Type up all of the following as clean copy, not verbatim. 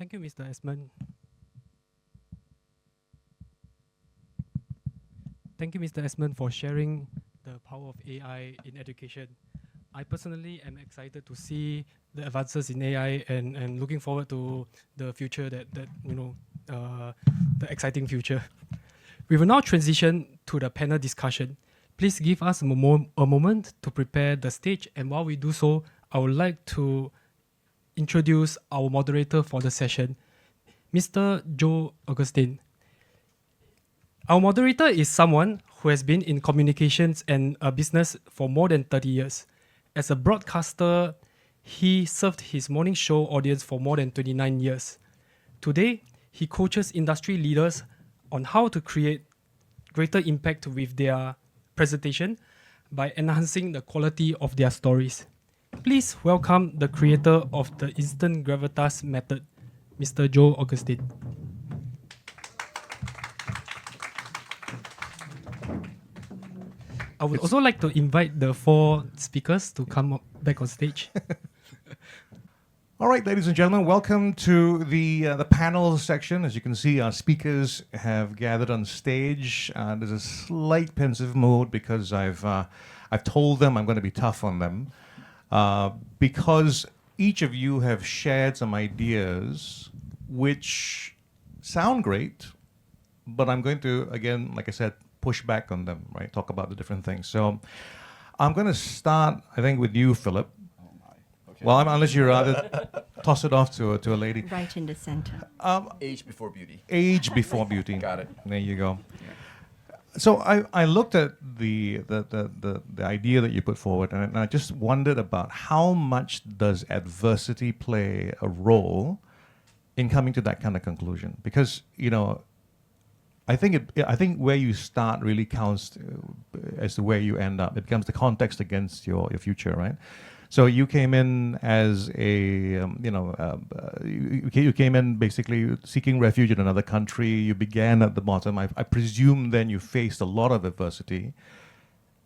Thank you, Mr. Esmond. Thank you, Mr. Esmond, for sharing the power of AI in education. I personally am excited to see the advances in AI and looking forward to the future the exciting future. We will now transition to the panel discussion. Please give us a moment to prepare the stage, and while we do so, I would like to introduce our moderator for the session, Mr. Joe Augustine. Our moderator is someone who has been in communications and business for more than 30 years. As a broadcaster, he served his morning show audience for more than 29 years. Today, he coaches industry leaders on how to create greater impact with their presentation by enhancing the quality of their stories. Please welcome the creator of the instant gravitas method, Mr. Joe Augustine. I would also like to invite the four speakers to come back on stage. All right, ladies and gentlemen, welcome to the panel section. As you can see, our speakers have gathered on stage. There's a slight pensive mood because I've told them I'm going to be tough on them because each of you have shared some ideas which sound great, but I'm going to, again, like I said, push back on them, right? Talk about the different things. So I'm going to start, I think, with you, Philip. Oh my. Okay. Well, unless you'd rather toss it off to a lady. Right in the center. Age before beauty. Age before beauty. Got it. There you go. Yeah. So I looked at the idea that you put forward, and I just wondered about how much does adversity play a role in coming to that kind of conclusion? Because I think where you start really counts as to where you end up. It becomes the context against your future, right? So you came in as you came in basically seeking refuge in another country. You began at the bottom. I presume then you faced a lot of adversity,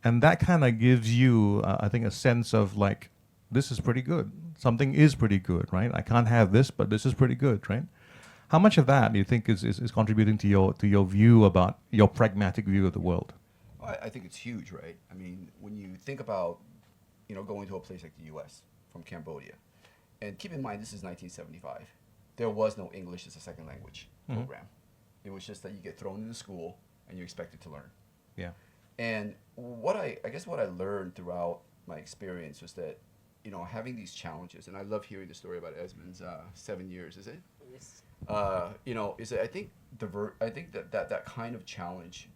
and that kind of gives you, I think, a sense of like, this is pretty good. Something is pretty good, right? I can't have this, but this is pretty good, right? How much of that do you think is contributing to your view about your pragmatic view of the world? Well, I think it's huge, right? I mean, when you think about, going to a place like the U.S. from Cambodia, and keep in mind this is 1975. There was no English as a second language program. It was just that you get thrown into school and you're expected to learn. Yeah. And what I guess what I learned throughout my experience was that, having these challenges, and I love hearing the story about Esmond's 7 years, is it? Yes. Is that I think that kind of challenge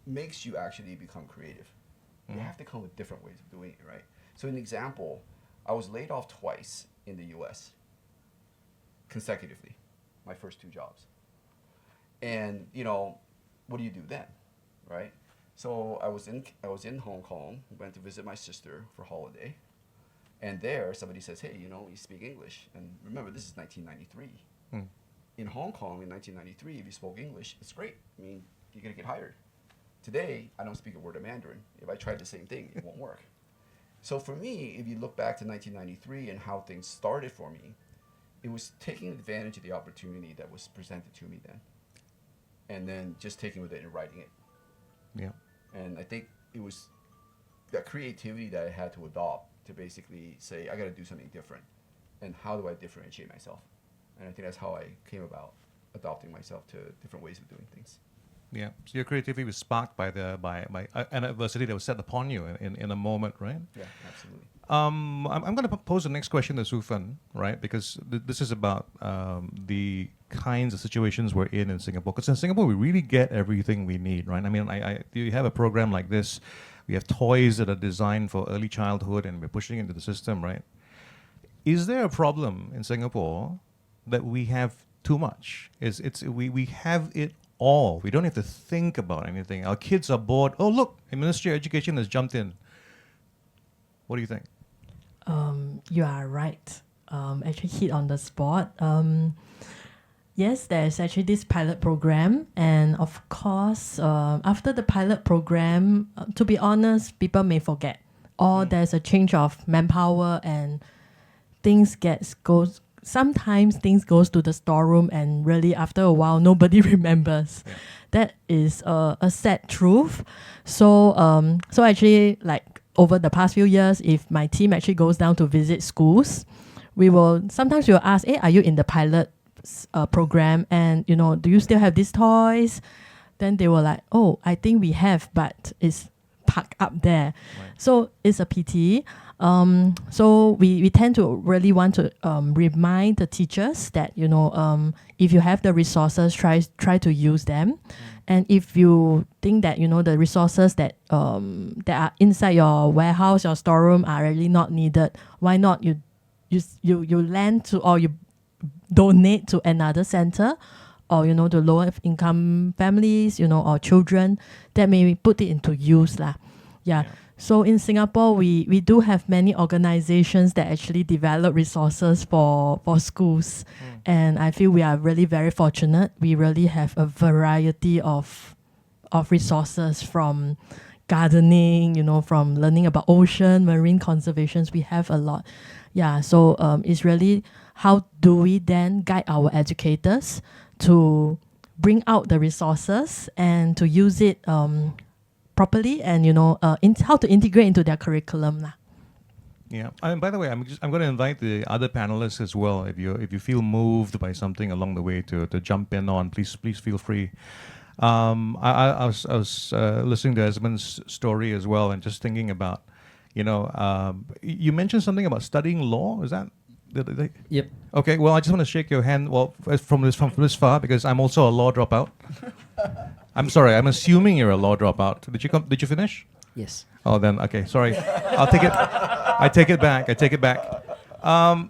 makes you actually become creative. You have to come with different ways of doing it, right? So an example, I was laid off twice in the U.S. consecutively, my first two jobs. And what do you do then, right? So I was in Hong Kong, went to visit my sister for holiday. And there, somebody says, hey, you speak English. And remember, this is 1993. In Hong Kong in 1993, if you spoke English, it's great. I mean, you're going to get hired. Today, I don't speak a word of Mandarin. If I tried the same thing, it won't work. So for me, if you look back to 1993 and how things started for me, it was taking advantage of the opportunity that was presented to me then. And then just taking with it and writing it. Yeah. And I think it was that creativity that I had to adopt to basically say, I got to do something different. And how do I differentiate myself? And I think that's how I came about adopting myself to different ways of doing things. Yeah. So your creativity was sparked by an adversity that was set upon you in a moment, right? Yeah, absolutely. I'm going to pose the next question to Sufan, right? Because this is about the kinds of situations we're in Singapore. Because in Singapore, we really get everything we need, right? I mean, you have a program like this. We have toys that are designed for early childhood, and we're pushing into the system, right? Is there a problem in Singapore that we have too much? We have it all. We don't have to think about anything. Our kids are bored. Oh, look, the Ministry of Education has jumped in. What do you think? You are right. Actually hit on the spot. Yes, there's actually this pilot program, and of course, after the pilot program, to be honest, people may forget, or there's a change of manpower, and sometimes things goes to the storeroom, and really after a while nobody remembers. Yeah. That is a sad truth. So actually, like over the past few years, if my team actually goes down to visit schools, we will ask, hey, are you in the pilot program, and do you still have these toys? Then they were like, oh, I think we have, but it's parked up there. Right. So it's a pity. So we tend to really want to remind the teachers that if you have the resources, try to use them. And if you think that the resources that are inside your warehouse, your storeroom are really not needed, why not you lend to, or you donate to another center, or to lower income families, or children, that may put it into use lah. Yeah. So in Singapore, we do have many organizations that actually develop resources for schools. And I feel we are really very fortunate. We really have a variety of resources, from gardening, from learning about ocean, marine conservations. We have a lot. Yeah, so it's really, how do we then guide our educators to bring out the resources and to use it properly, and how to integrate into their curriculum lah. Yeah, and by the way, I'm going to invite the other panelists as well. If you feel moved by something along the way to jump in on, please feel free. I was listening to Esmond's story as well, and just thinking about, you mentioned something about studying law. Is that? Yep. Okay. Well, I just want to shake your hand. Well, from this far, because I'm also a law dropout. I'm sorry. I'm assuming you're a law dropout. Did you finish? Yes. Oh, then okay. Sorry. I'll take it. I take it back. I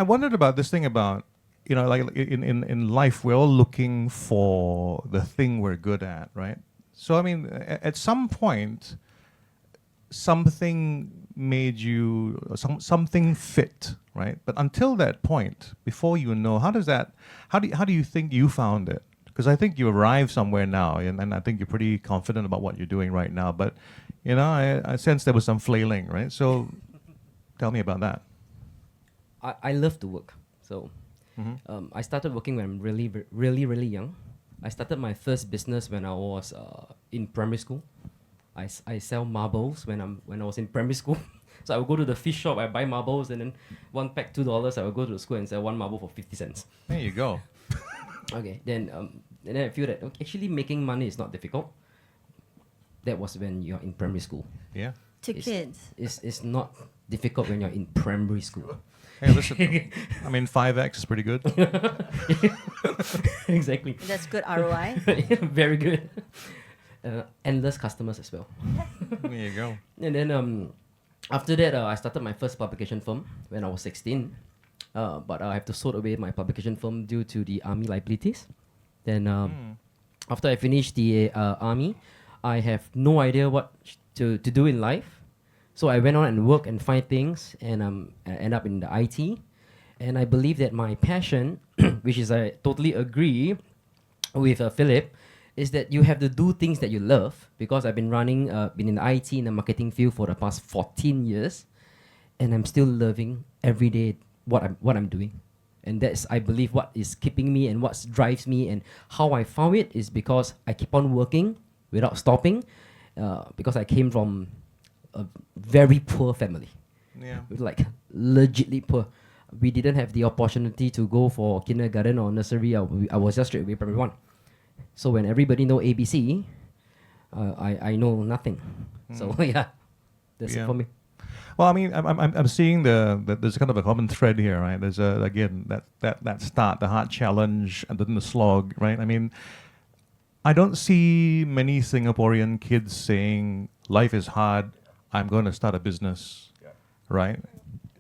wondered about this thing about, like in life, we're all looking for the thing we're good at, right? So I mean, at some point, something made you something fit, right? But until that point, before how do you think you found it? Because I think you arrived somewhere now, and I think you're pretty confident about what you're doing right now. But I sense there was some flailing, right? So tell me about that. I love to work. So I started working when I'm really, really, really young. I started my first business when I was in primary school. I sell marbles when I was in primary school. So I would go to the fish shop, I buy marbles, and then one pack $2. I would go to the school and sell one marble for 50 cents. There you go. Okay, then I feel that actually making money is not difficult. That was when you're in primary school. Yeah. Kids. It's not difficult when you're in primary school. Hey, listen. I mean, 5x is pretty good. Exactly. That's good ROI. Very good. Endless customers as well. There you go. And then after that, I started my first publication firm when I was 16. But I have to sort away my publication firm due to the army liabilities. Then after I finished the army, I have no idea what to do in life. So I went on and worked and find things, and I end up in the IT. And I believe that my passion, which is I totally agree with Philip, is that you have to do things that you love, because I've been been in the IT in the marketing field for the past 14 years, and I'm still loving every day what I'm doing. And that's, I believe, what is keeping me and what drives me. And how I found it is because I keep on working without stopping, because I came from a very poor family. Yeah. Like legitly poor. We didn't have the opportunity to go for kindergarten or nursery. I was just straight away primary 1. So when everybody know ABC, I know nothing. So yeah, that's it for me. Well, I mean, I'm seeing there's kind of a common thread here, right? There's again that start, the hard challenge, and then the slog, right? I mean, I don't see many Singaporean kids saying life is hard, I'm going to start a business, right?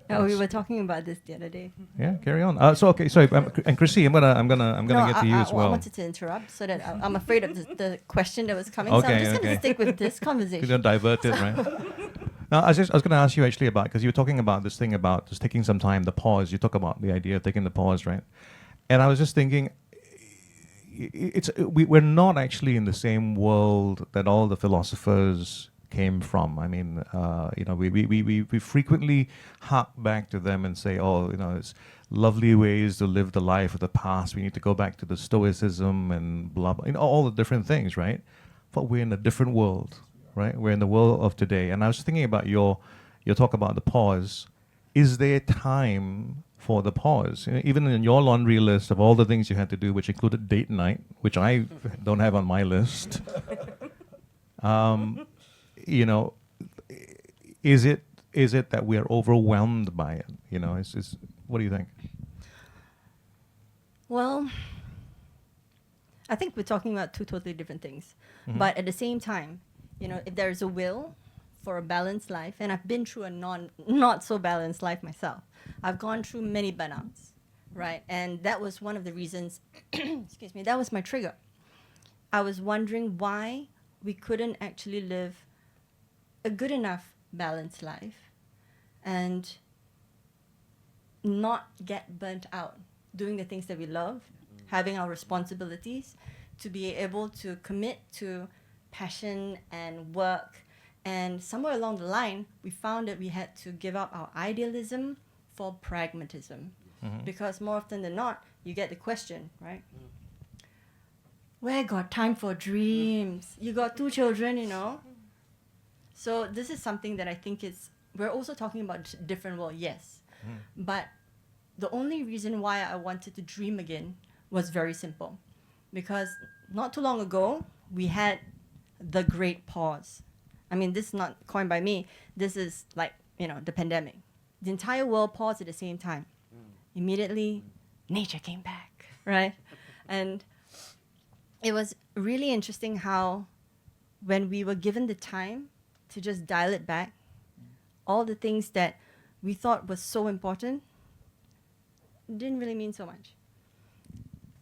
Oh, we were talking about this the other day. Yeah, carry on. So okay, sorry, and Chrissy, I'm gonna get to you as well. I wanted to interrupt so that I'm afraid of the question that was coming. So I'm just going to stick with this conversation. You're gonna divert it, right? Now, I was going to ask you actually about, because you were talking about this thing about just taking some time, the pause. You talk about the idea of taking the pause, right? And I was just thinking, we're not actually in the same world that all the philosophers came from. I mean, we frequently hark back to them and say, oh, it's lovely ways to live the life of the past. We need to go back to the stoicism and blah, blah, all the different things, right? But we're in a different world, right? We're in the world of today. And I was thinking about your talk about the pause. Is there time for the pause? Even in your laundry list of all the things you had to do, which included date night, which I don't have on my list, is it that we are overwhelmed by it? What do you think? Well, I think we're talking about two totally different things. Mhm. But at the same time, if there's a will for a balanced life, and I've been through a not so balanced life myself. I've gone through many burnouts, right? And that was one of the reasons, excuse me, that was my trigger. I was wondering why we couldn't actually live a good enough balanced life and not get burnt out doing the things that we love, having our responsibilities, to be able to commit to passion and work. And somewhere along the line, we found that we had to give up our idealism for pragmatism. Mhm. Because more often than not, you get the question, right? Where got time for dreams? You got 2 children. So this is something that I think we're also talking about different world, yes. But the only reason why I wanted to dream again was very simple. Because not too long ago, we had the great pause. I mean, this is not coined by me. This is like, the pandemic. The entire world paused at the same time. Immediately, nature came back, right? And it was really interesting how when we were given the time to just dial it back, all the things that we thought was so important didn't really mean so much.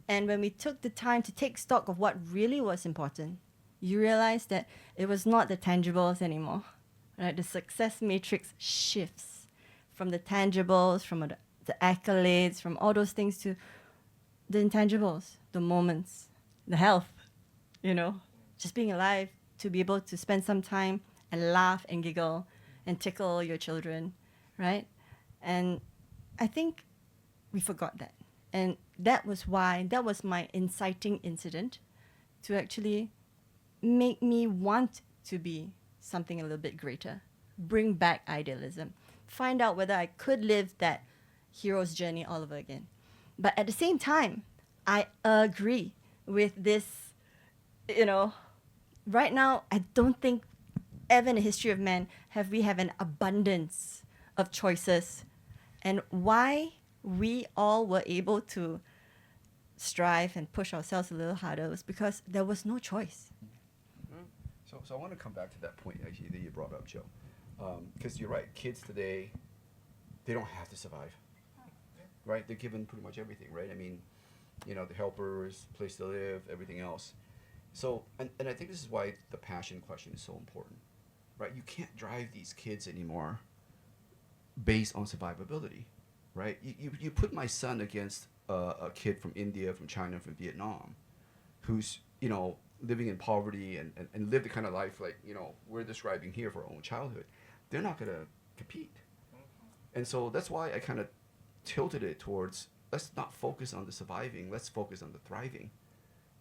And when we took the time to take stock of what really was important, you realize that it was not the tangibles anymore, right? The success matrix shifts from the tangibles, from the accolades, from all those things to the intangibles, the moments, the health, just being alive, to be able to spend some time and laugh and giggle and tickle your children, right? And I think we forgot that. And that was my inciting incident to actually make me want to be something a little bit greater, bring back idealism, find out whether I could live that hero's journey all over again. But at the same time, I agree with this, right now, I don't think ever in the history of man we have an abundance of choices. And why we all were able to strive and push ourselves a little harder was because there was no choice. So I want to come back to that point actually that you brought up, Joe, because you're right. Kids today, they don't have to survive, right? They're given pretty much everything, right? I mean, the helpers, place to live, everything else. So, and I think this is why the passion question is so important, right? You can't drive these kids anymore based on survivability, right? You put my son against a kid from India, from China, from Vietnam, who's living in poverty and live the kind of life like we're describing here for our own childhood. They're not going to compete. And so that's why I kind of tilted it towards, let's not focus on the surviving, let's focus on the thriving.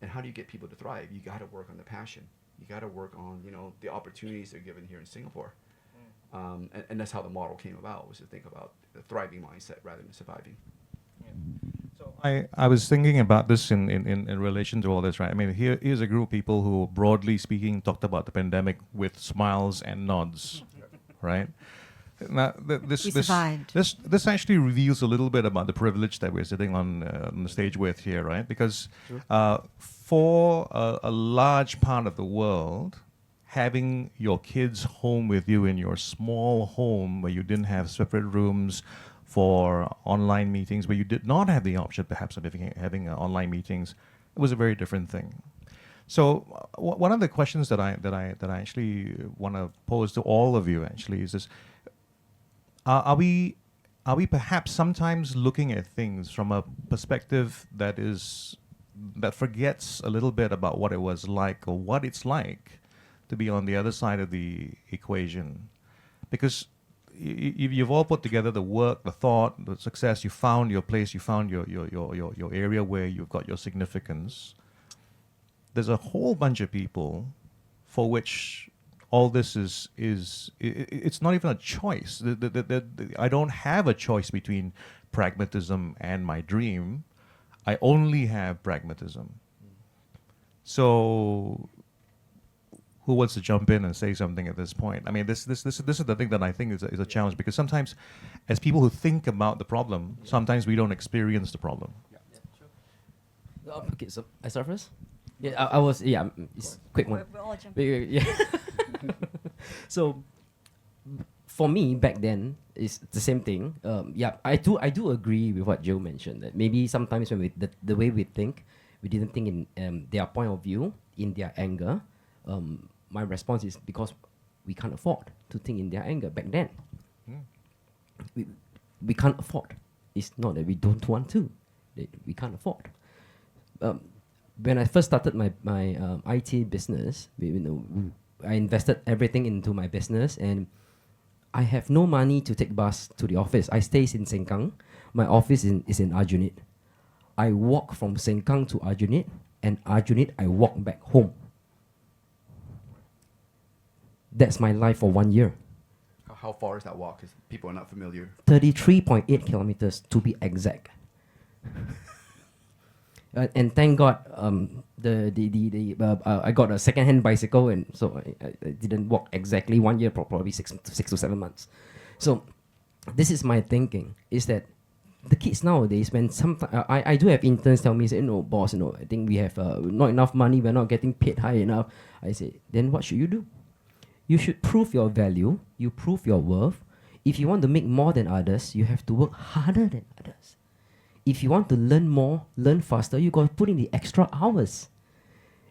And how do you get people to thrive? You got to work on the passion. You got to work on the opportunities they're given here in Singapore. And that's how the model came about, was to think about the thriving mindset rather than surviving. So I was thinking about this in relation to all this, right? I mean, here's a group of people who, broadly speaking, talked about the pandemic with smiles and nods, right? Now, We survived. this actually reveals a little bit about the privilege that we're sitting on the stage with here, right? Because for a large part of the world, having your kids home with you in your small home where you didn't have separate rooms for online meetings, where you did not have the option perhaps of having online meetings, it was a very different thing. So one of the questions that I actually want to pose to all of you actually is this: are we perhaps sometimes looking at things from a perspective that forgets a little bit about what it was like or what it's like to be on the other side of the equation, because you've all put together the work, the thought, the success. You found your place. You found your area where you've got your significance. There's a whole bunch of people for which all this is it's not even a choice. I don't have a choice between pragmatism and my dream. I only have pragmatism. So, who wants to jump in and say something at this point? I mean, this is the thing that I think is a challenge, because sometimes, as people who think about the problem, sometimes we don't experience the problem. Okay, so I start first. Yeah, I was. Yeah, it's quick one. We're all jumping. Yeah. So, for me back then, it's the same thing. Yeah, I do agree with what Joe mentioned, that maybe sometimes when the way we think, we didn't think in their point of view, in their anger. My response is because we can't afford to think in their anger back then. We can't afford. It's not that we don't want to. We can't afford. When I first started my IT business, I invested everything into my business, and I have no money to take bus to the office. I stay in Sengkang. My office is in Aljunied. I walk from Sengkang to Aljunied, and Aljunied I walk back home. That's my life for 1 year. How far is that walk? Because people are not familiar. 33.8 kilometers to be exact. And thank God, I got a second-hand bicycle, and so I didn't walk exactly 1 year, probably six to 7 months. So this is my thinking: is that the kids nowadays, when I do have interns tell me, say, no, boss, I think we have not enough money, we're not getting paid high enough. I say, then what should you do? You should prove your value. You prove your worth. If you want to make more than others, you have to work harder than others. If you want to learn more, learn faster, you got to put in the extra hours.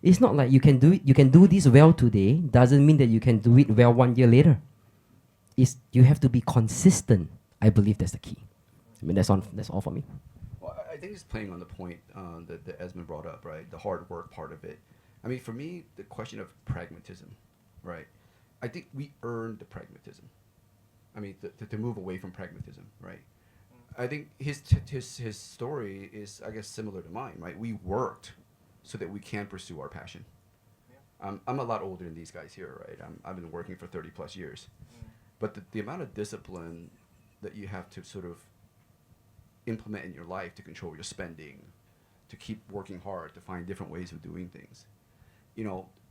It's not like you can do it. You can do this well today. Doesn't mean that you can do it well 1 year later. You have to be consistent. I believe that's the key. I mean, that's all for me. Well, I think it's playing on the point that Esmond brought up, right? The hard work part of it. I mean, for me, the question of pragmatism, right? I think we earned the pragmatism. I mean, to move away from pragmatism, right? I think his story is, I guess, similar to mine, right? We worked so that we can pursue our passion. Yeah. I'm a lot older than these guys here, right? I've been working for 30 plus years. But the amount of discipline that you have to sort of implement in your life to control your spending, to keep working hard, to find different ways of doing things,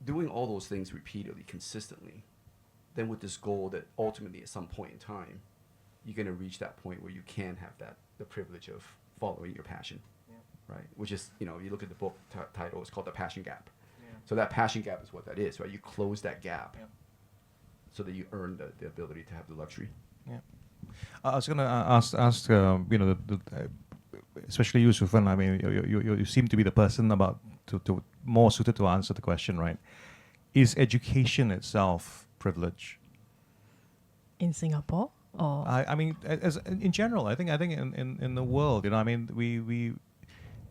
doing all those things repeatedly, consistently, then with this goal that ultimately at some point in time, you're going to reach that point where you can have the privilege of following your passion, right? Which is, you look at the book title, it's called The Passion Gap. Yeah. So that passion gap is what that is, right? You close that gap so that you earn the ability to have the luxury. Yeah. I was going to ask especially you, Sufan, I mean, you seem to be the person to more suited to answer the question, right? Is education itself privilege? In Singapore? Or I mean, as in general, I think in the world, I mean, we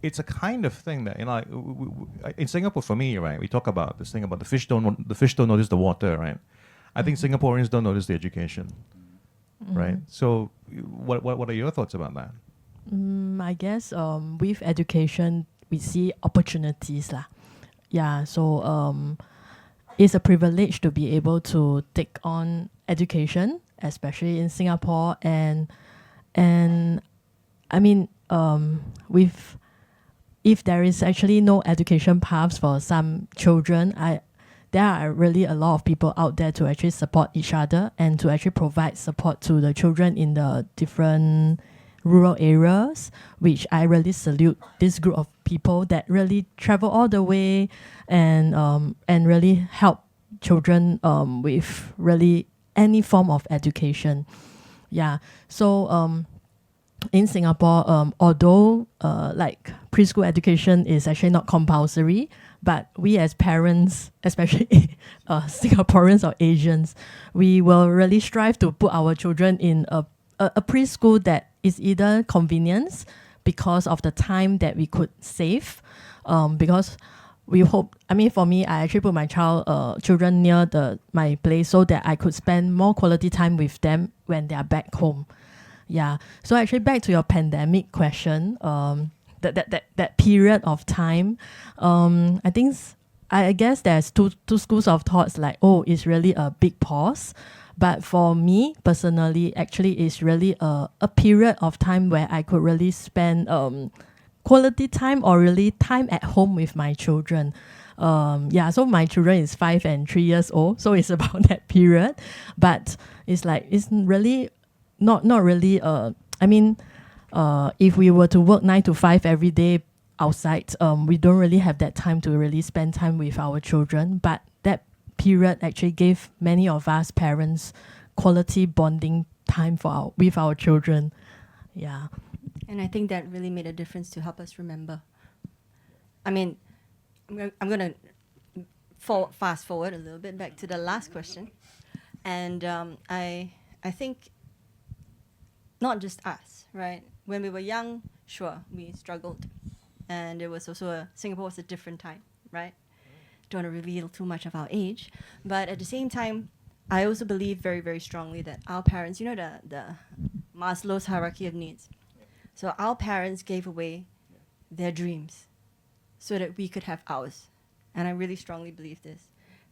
it's a kind of thing that in Singapore, for me, right, we talk about this thing about the fish don't notice the water, right? I think Singaporeans don't notice the education, right? So, what are your thoughts about that? I guess with education, we see opportunities lah. Yeah, so it's a privilege to be able to take on education, especially in Singapore, and I mean, if there is actually no education paths for some children, there are really a lot of people out there to actually support each other and to actually provide support to the children in the different rural areas, which I really salute this group of people that really travel all the way and really help children with really any form of education. Yeah. So in Singapore, although like preschool education is actually not compulsory, but we as parents, especially Singaporeans or Asians, we will really strive to put our children in a preschool that is either convenience because of the time that we could save, because we hope, I mean, for me, I actually put my children near my place so that I could spend more quality time with them when they are back home. Yeah. So actually, back to your pandemic question, that period of time, I guess there's two schools of thoughts, like, oh, it's really a big pause. But for me personally, actually, it's really a period of time where I could really spend quality time or really time at home with my children. So my children is 5 and 3 years old, so it's about that period. But it's like, it's really not really if we were to work 9 to 5 every day outside, we don't really have that time to really spend time with our children. But that period actually gave many of us parents quality bonding time with our children. Yeah. And I think that really made a difference to help us remember. I mean, I'm going to fast forward a little bit back to the last question. And I think not just us, right? When we were young, sure, we struggled. And it was also Singapore was a different time, right? Don't want to reveal too much of our age. But at the same time, I also believe very, very strongly that our parents, you know, the Maslow's hierarchy of needs. So our parents gave away their dreams so that we could have ours. And I really strongly believe this.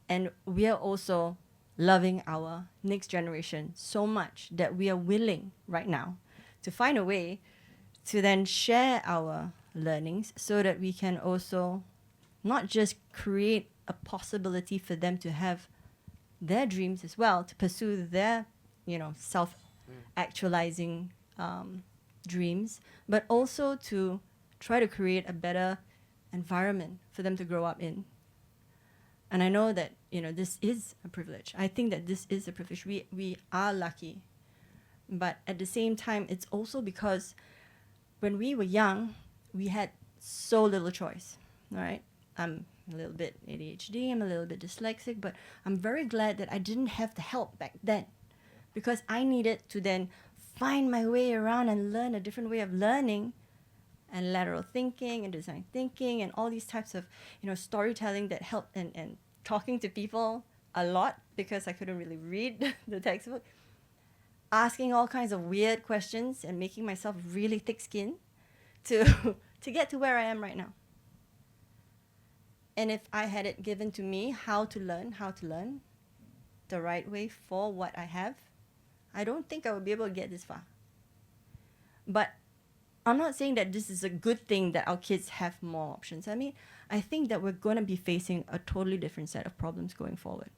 And we are also loving our next generation so much that we are willing right now to find a way to then share our learnings so that we can also not just create a possibility for them to have their dreams as well, to pursue their, self-actualizing dreams, but also to try to create a better environment for them to grow up in. And I know that, this is a privilege. I think that this is a privilege. We are lucky. But at the same time, it's also because when we were young, we had so little choice, right? I'm a little bit ADHD, I'm a little bit dyslexic, but I'm very glad that I didn't have the help back then, because I needed to then find my way around and learn a different way of learning, and lateral thinking and design thinking and all these types of, storytelling that helped, and talking to people a lot because I couldn't really read the textbook, asking all kinds of weird questions and making myself really thick-skinned to get to where I am right now. And if I had it given to me how to learn the right way for what I have, I don't think I would be able to get this far. But I'm not saying that this is a good thing that our kids have more options. I mean, I think that we're going to be facing a totally different set of problems going forward.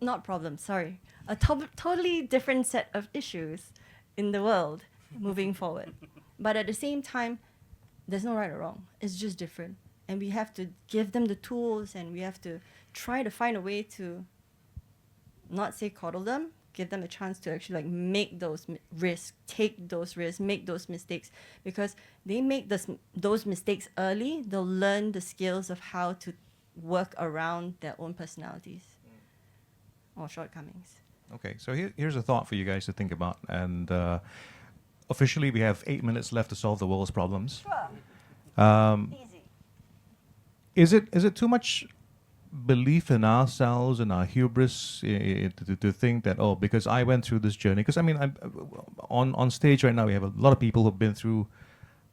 Not problems, sorry. A totally different set of issues in the world moving forward. But at the same time, there's no right or wrong. It's just different. And we have to give them the tools, and we have to try to find a way to not say coddle them, give them a chance to actually make those risks, take those risks, make those mistakes. Because they make those mistakes early, they'll learn the skills of how to work around their own personalities or shortcomings. Okay, so here's a thought for you guys to think about. And officially, we have 8 minutes left to solve the world's problems. Easy. Is it too much belief in ourselves and our hubris to think that, because I went through this journey? Because I mean, on stage right now, we have a lot of people who've been through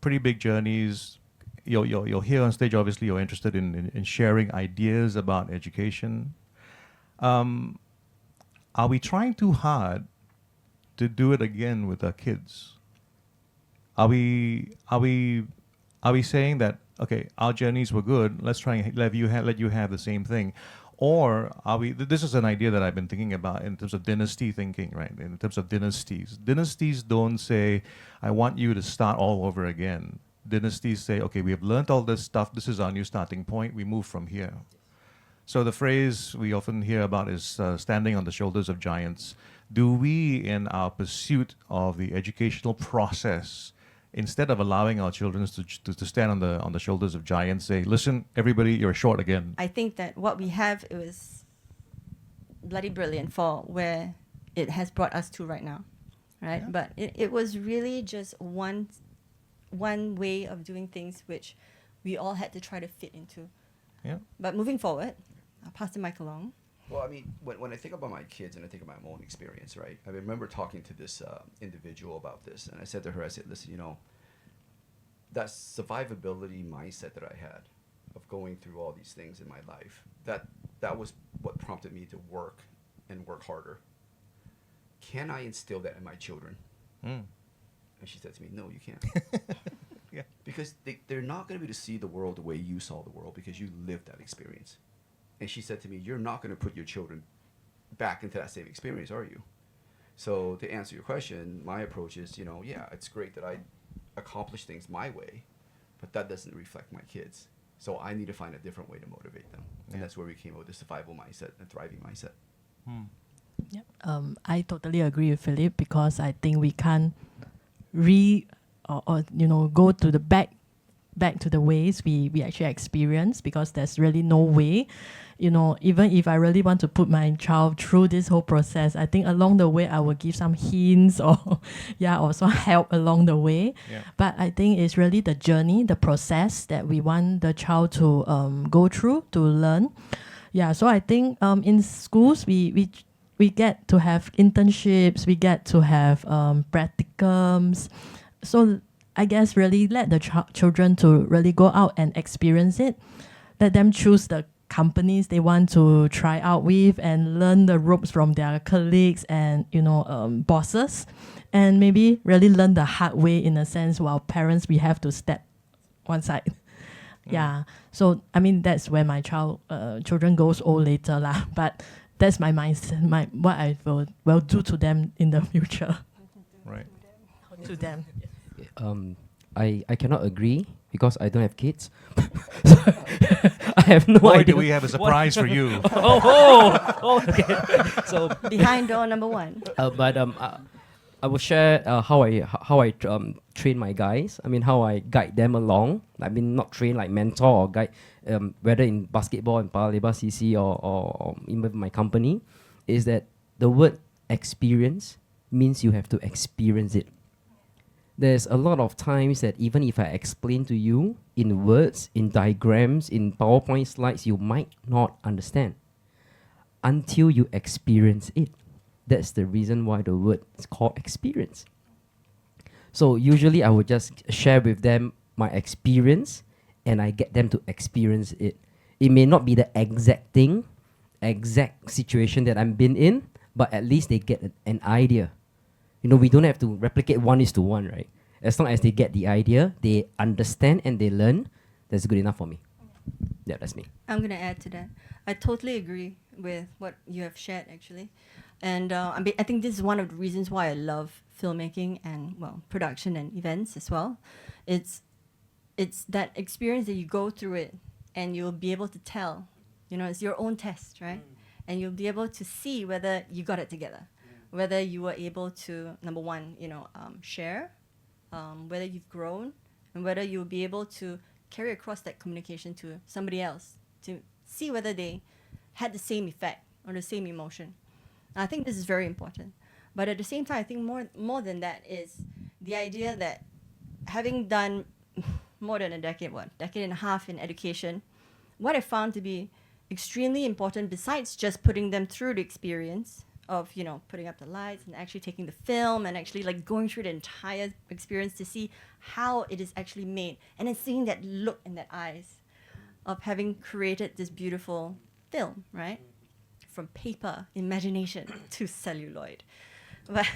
pretty big journeys. You're here on stage. Obviously, you're interested in sharing ideas about education. Are we trying too hard to do it again with our kids? Are we saying that, okay, our journeys were good, let's try and let you have the same thing? Or are we, this is an idea that I've been thinking about in terms of dynasty thinking, right? In terms of dynasties. Dynasties don't say, I want you to start all over again. Dynasties say, okay, we have learned all this stuff, this is our new starting point, we move from here. So the phrase we often hear about is standing on the shoulders of giants. Do we, in our pursuit of the educational process, instead of allowing our children to stand on the shoulders of giants, say, listen, everybody, you're short again? I think that what we have, it was bloody brilliant for where it has brought us to right now, right? Yeah. But it was really just one way of doing things which we all had to try to fit into. Yeah. But moving forward, I'll pass the mic along. Well, I mean, when I think about my kids and I think about my own experience, right? I remember talking to this individual about this, and I said to her, I said, listen, you know, that survivability mindset that I had of going through all these things in my life, that was what prompted me to work and work harder. Can I instill that in my children? Mm. And she said to me, no, you can't. Yeah. Because they're not going to be able to see the world the way you saw the world because you lived that experience. And she said to me, you're not going to put your children back into that same experience, are you? So to answer your question, my approach is, you know, yeah, it's great that I accomplish things my way, but that doesn't reflect my kids. So I need to find a different way to motivate them. And Yeah. that's where we came up with the survival mindset and thriving mindset. Mm. Yep. I totally agree with Philip because I think we can't go to the back to the ways we actually experience because there's really no way. You know, even if I really want to put my child through this whole process, I think along the way I will give some hints or or some help along the way. Yeah. But I think it's really the journey, the process that we want the child to go through to learn. Yeah, so I think in schools we get to have internships, we get to have practicums. So I guess really let the children to really go out and experience it. Let them choose the companies they want to try out with and learn the ropes from their colleagues and bosses, and maybe really learn the hard way in a sense. While parents, we have to step one side. Yeah. So I mean that's where my children goes old later lah. But that's my mindset, what I will do to them in the future. Right. To them. I cannot agree because I don't have kids. So I have no Boy, idea. do we have a surprise for you. Okay. So, Behind door number one. I will share how I train my guys. I mean, how I guide them along. I mean, not train like mentor or guide, whether in basketball and Paya Lebar CC or even my company, is that the word experience means you have to experience it. There's a lot of times that even if I explain to you in words, in diagrams, in PowerPoint slides, you might not understand until you experience it. That's the reason why the word is called experience. So usually I would just share with them my experience and I get them to experience it. It may not be the exact thing, exact situation that I've been in, but at least they get an idea. You know, we don't have to replicate 1:1, right? As long as they get the idea, they understand and they learn, that's good enough for me. Yeah, that's me. I'm going to add to that. I totally agree with what you have shared, actually. And I think this is one of the reasons why I love filmmaking and, well, production and events as well. It's that experience that you go through it and you'll be able to tell. You know, it's your own test, right? And you'll be able to see whether you got it together. Whether you were able to, number one, share, whether you've grown, and whether you'll be able to carry across that communication to somebody else to see whether they had the same effect or the same emotion. I think this is very important. But at the same time, I think more than that is the idea that having done more than a decade and a half in education, what I found to be extremely important, besides just putting them through the experience of, putting up the lights and actually taking the film and actually like going through the entire experience to see how it is actually made, and then seeing that look in their eyes of having created this beautiful film, right? From paper, imagination to celluloid. But,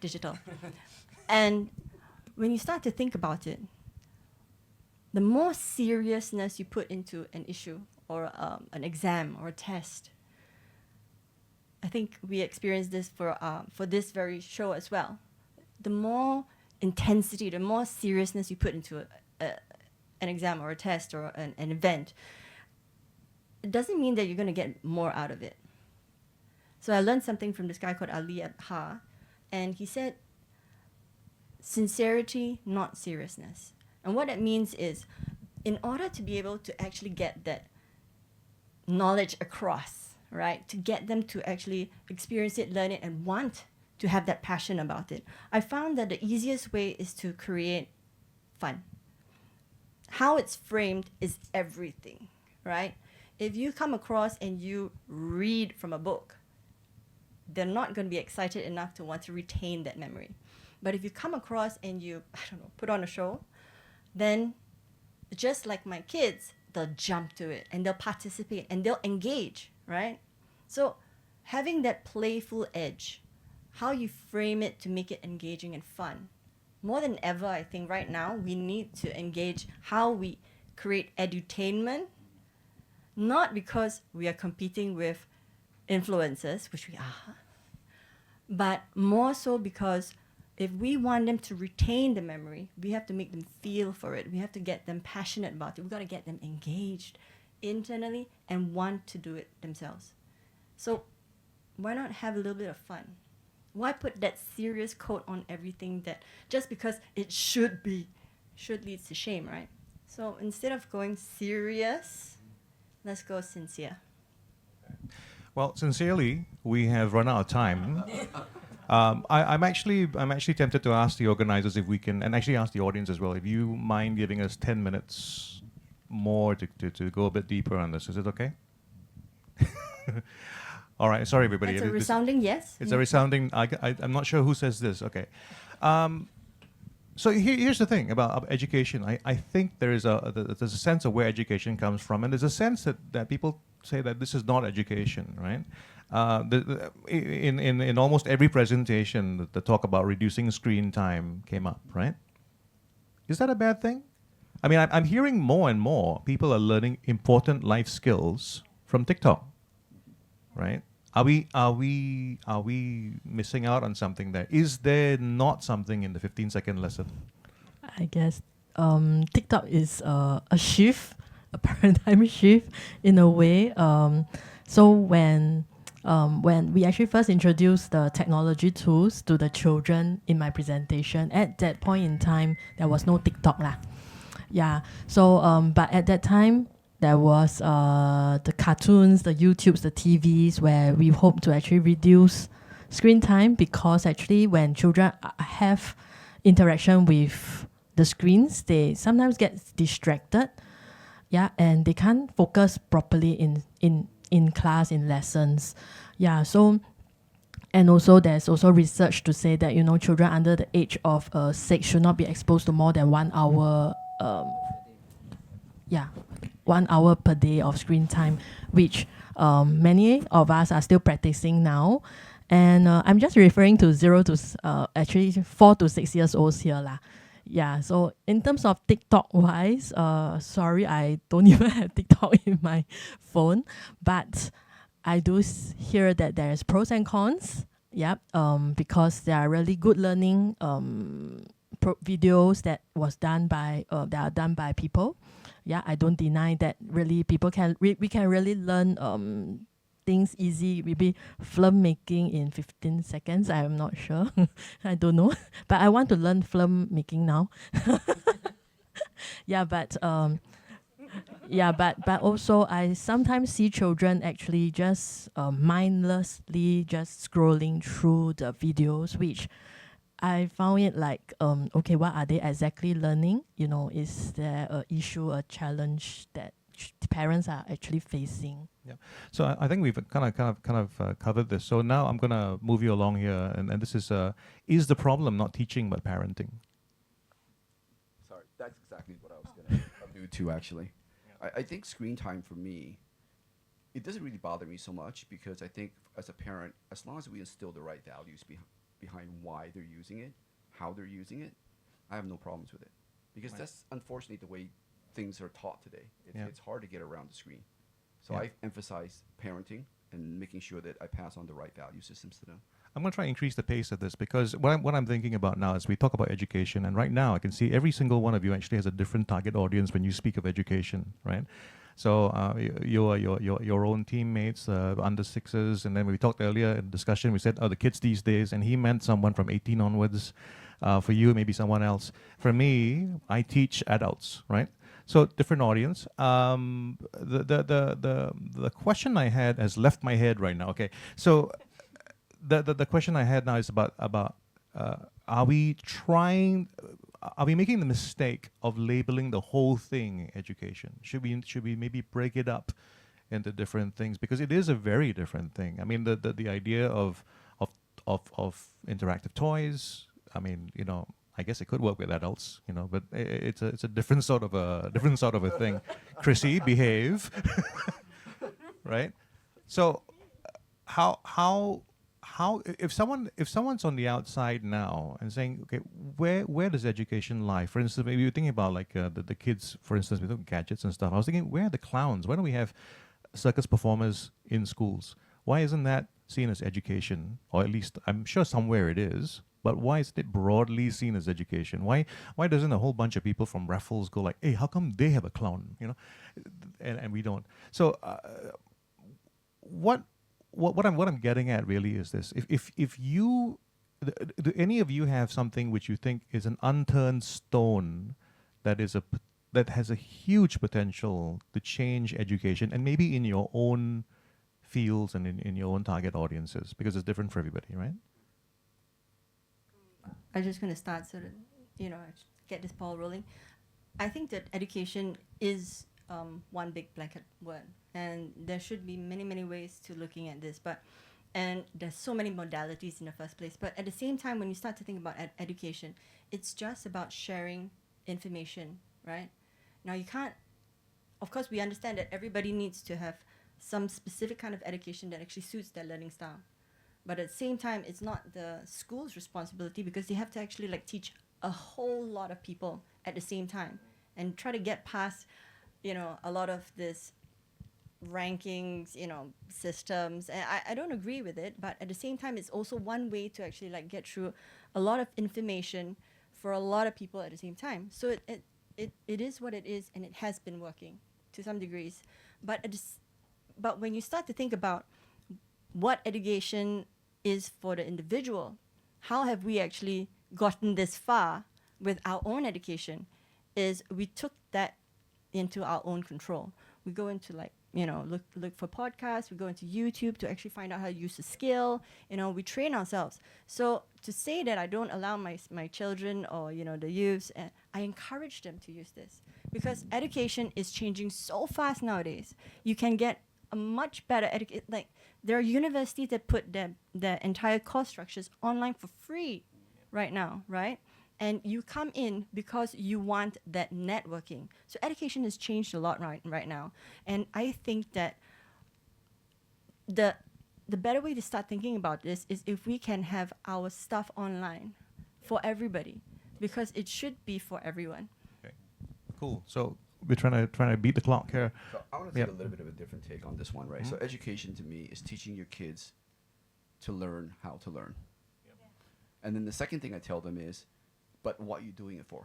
digital. And when you start to think about it, the more seriousness you put into an issue or an exam or a test, I think we experienced this for this very show as well. The more intensity, the more seriousness you put into an exam or a test or an event, it doesn't mean that you're going to get more out of it. So I learned something from this guy called Ali Abha, and he said, sincerity, not seriousness. And what that means is, in order to be able to actually get that knowledge across, right, to get them to actually experience it, learn it, and want to have that passion about it, I found that the easiest way is to create fun. how it's framed is everything, right? If you come across and you read from a book, they're not going to be excited enough to want to retain that memory. But if you come across and you, I don't know, put on a show, then just like my kids, they'll jump to it and they'll participate and they'll engage, right? So having that playful edge, how you frame it to make it engaging and fun. More than ever, I think right now, we need to engage how we create edutainment, not because we are competing with influencers, which we are, but more so because if we want them to retain the memory, we have to make them feel for it. We have to get them passionate about it. We've got to get them engaged internally and want to do it themselves. So why not have a little bit of fun? Why put that serious coat on everything that just because it should be, should leads to shame, right? So instead of going serious, let's go sincere. Well, sincerely, we have run out of time. I'm actually tempted to ask the organizers if we can, and actually ask the audience as well, if you mind giving us 10 minutes more to go a bit deeper on this. Is it okay? All right. Sorry, everybody. That's a resounding yes. It's a resounding. I'm not sure who says this. Okay. So here's the thing about education. I think there's a sense of where education comes from, and there's a sense that people say that this is not education, right? In almost every presentation, the talk about reducing screen time came up, right? Is that a bad thing? I mean, I'm hearing more and more people are learning important life skills from TikTok, right? Are we missing out on something there? Is there not something in the 15-second lesson? I guess TikTok is a shift, a paradigm shift in a way. So when we actually first introduced the technology tools to the children in my presentation, at that point in time, there was no TikTok lah. Yeah. So but at that time, there was the cartoons, the YouTubes, the TVs, where we hope to actually reduce screen time, because actually when children have interaction with the screens, they sometimes get distracted, yeah, and they can't focus properly in class, in lessons, yeah. So, and also there's also research to say that, you know, children under the age of 6 should not be exposed to more than 1 hour, 1 hour per day of screen time, which many of us are still practicing now. And I'm just referring to 0 to actually 4 to 6 years olds here lah. Yeah, so in terms of TikTok wise, sorry, I don't even have TikTok in my phone, but I do hear that there's pros and cons. Yep, because there are really good learning videos that are done by people. Yeah, I don't deny that really people can we can really learn things easy, maybe film making in 15 seconds. I'm not sure. I don't know. But I want to learn film making now. Yeah, but but also I sometimes see children actually just mindlessly just scrolling through the videos, which I found it like, okay, what are they exactly learning? You know, is there an issue, a challenge that parents are actually facing? Yeah. So I think we've kind of covered this. So now I'm going to move you along here, and this is the problem not teaching but parenting? Sorry, that's exactly what I was going to allude to, actually. I think screen time for me, it doesn't really bother me so much, because I think as a parent, as long as we instill the right values behind why they're using it, how they're using it, I have no problems with it. Because that's unfortunately the way things are taught today. It's hard to get around the screen. So I emphasize parenting and making sure that I pass on the right value systems to them. I'm going to try and increase the pace of this, because what I'm thinking about now is we talk about education, and right now I can see every single one of you actually has a different target audience when you speak of education, right? So your own teammates, under sixes, and then we talked earlier in discussion, we said, the kids these days, and he meant someone from 18 onwards. For you, maybe someone else. For me, I teach adults, right? So different audience. The question I had has left my head right now. Okay, so the question I had now is about are we trying? are we making the mistake of labeling the whole thing education? Should we maybe break it up into different things, because it is a very different thing. I mean, the idea of interactive toys. I mean, I guess it could work with adults, but it's a different sort of a thing. Chrissy, behave, right? So, how if someone's on the outside now and saying, okay, where does education lie? For instance, maybe you're thinking about like the kids, for instance, with gadgets and stuff. I was thinking, where are the clowns? Why don't we have circus performers in schools? Why isn't that seen as education? Or at least I'm sure somewhere it is. But why isn't it broadly seen as education? Why doesn't a whole bunch of people from Raffles go like, hey, how come they have a clown? And we don't. So what I'm getting at really is this: if you do any of you have something which you think is an unturned stone that has a huge potential to change education, and maybe in your own fields and in your own target audiences, because it's different for everybody, right? I'm just going to start so that, get this ball rolling. I think that education is one big blanket word, and there should be many, many ways to looking at this, and there's so many modalities in the first place. But at the same time, when you start to think about education, it's just about sharing information, right? Now, you can't, of course, we understand that everybody needs to have some specific kind of education that actually suits their learning style. But at the same time, it's not the school's responsibility, because they have to actually teach a whole lot of people at the same time and try to get past, a lot of this rankings, systems. And I don't agree with it, but at the same time, it's also one way to actually get through a lot of information for a lot of people at the same time. So it is what it is, and it has been working to some degrees. But when you start to think about what education is for the individual, how have we actually gotten this far with our own education, is we took that into our own control. We go into look for podcasts, we go into YouTube to actually find out how to use the skill, we train ourselves. So to say that I don't allow my children or, the youths, I encourage them to use this, because education is changing so fast nowadays. You can get a much better there are universities that put their entire course structures online for free right now, right? And you come in because you want that networking. So education has changed a lot right now. And I think that the better way to start thinking about this is if we can have our stuff online for everybody, because it should be for everyone. Okay, cool. So we're trying to beat the clock here. So I want to take a little bit of a different take on this one, right? So education to me is teaching your kids to learn how to learn. And then the second thing I tell them is, but what are you doing it for?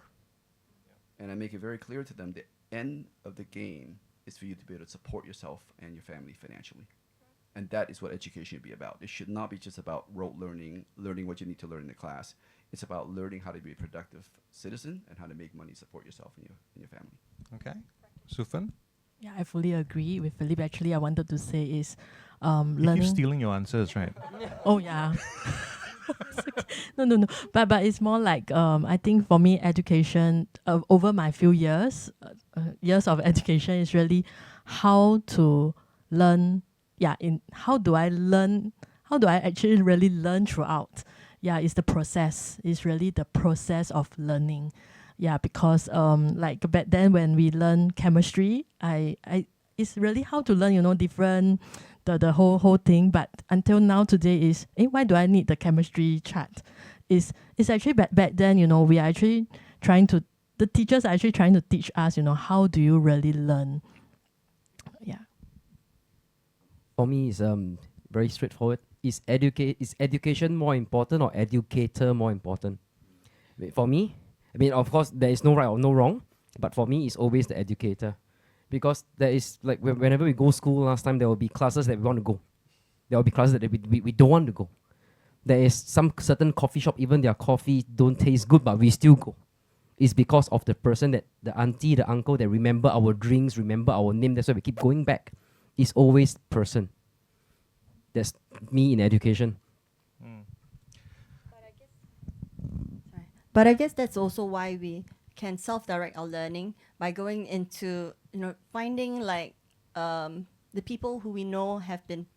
And I make it very clear to them, the end of the game is for you to be able to support yourself and your family financially. And that is what education should be about. It should not be just about rote learning what you need to learn in the class. It's about learning how to be a productive citizen and how to make money, support yourself and your family. Okay. Sufan? Yeah, I fully agree with Philip. Actually, I wanted to say is You keep learning. stealing your answers, right? Oh yeah. No. But it's more like I think for me, education over my few years of education is really how to learn. Yeah, how do I learn? How do I actually really learn throughout? Yeah, it's the process. It's really the process of learning. Yeah, because like back then when we learn chemistry, I it's really how to learn, different the whole thing. But until now today is why do I need the chemistry chart? It's actually back then, we are actually the teachers are actually trying to teach us, how do you really learn? Yeah. For me, it's very straightforward. Is education more important or educator more important? For me, of course, there is no right or no wrong, but for me, it's always the educator. Because there is, whenever we go school last time, there will be classes that we want to go. There will be classes that we don't want to go. There is some certain coffee shop, even their coffee don't taste good, but we still go. It's because of the person, that the auntie, the uncle, that remember our drinks, remember our name. That's why we keep going back. It's always person. That's me in education. But I guess that's also why we can self-direct our learning by going into, finding like the people who we know have been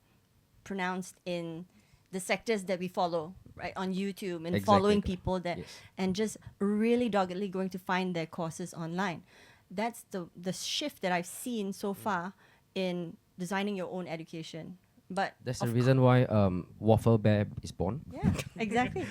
pronounced in the sectors that we follow, right, on YouTube, and Exactly. following people that, Yes. and just really doggedly going to find their courses online. That's the shift that I've seen so far in designing your own education. But That's the of reason why Waffle Bear is born. yeah, exactly.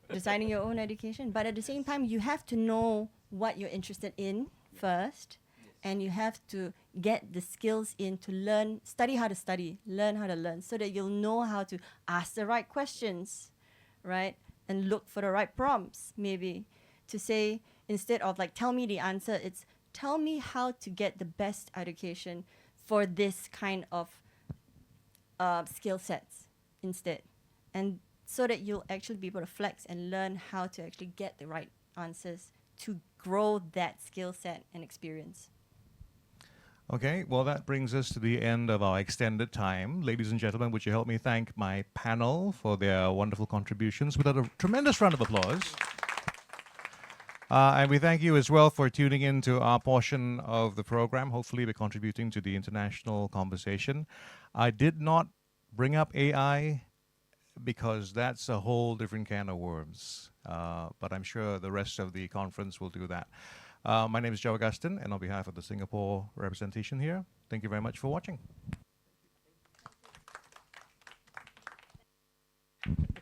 Designing your own education. But at the same time, you have to know what you're interested in first. And you have to get the skills in to learn, study how to study, learn how to learn, so that you'll know how to ask the right questions, right? And look for the right prompts, maybe, to say, instead of like, tell me the answer, it's tell me how to get the best education for this kind of skill sets instead. And so that you'll actually be able to flex and learn how to actually get the right answers to grow that skill set and experience. Okay, well, that brings us to the end of our extended time. Ladies and gentlemen, would you help me thank my panel for their wonderful contributions with a tremendous round of applause. And we thank you as well for tuning in to our portion of the program. Hopefully, we're contributing to the international conversation. I did not bring up AI because that's a whole different can of worms. But I'm sure the rest of the conference will do that. My name is Joe Augustin, and on behalf of the Singapore representation here, thank you very much for watching.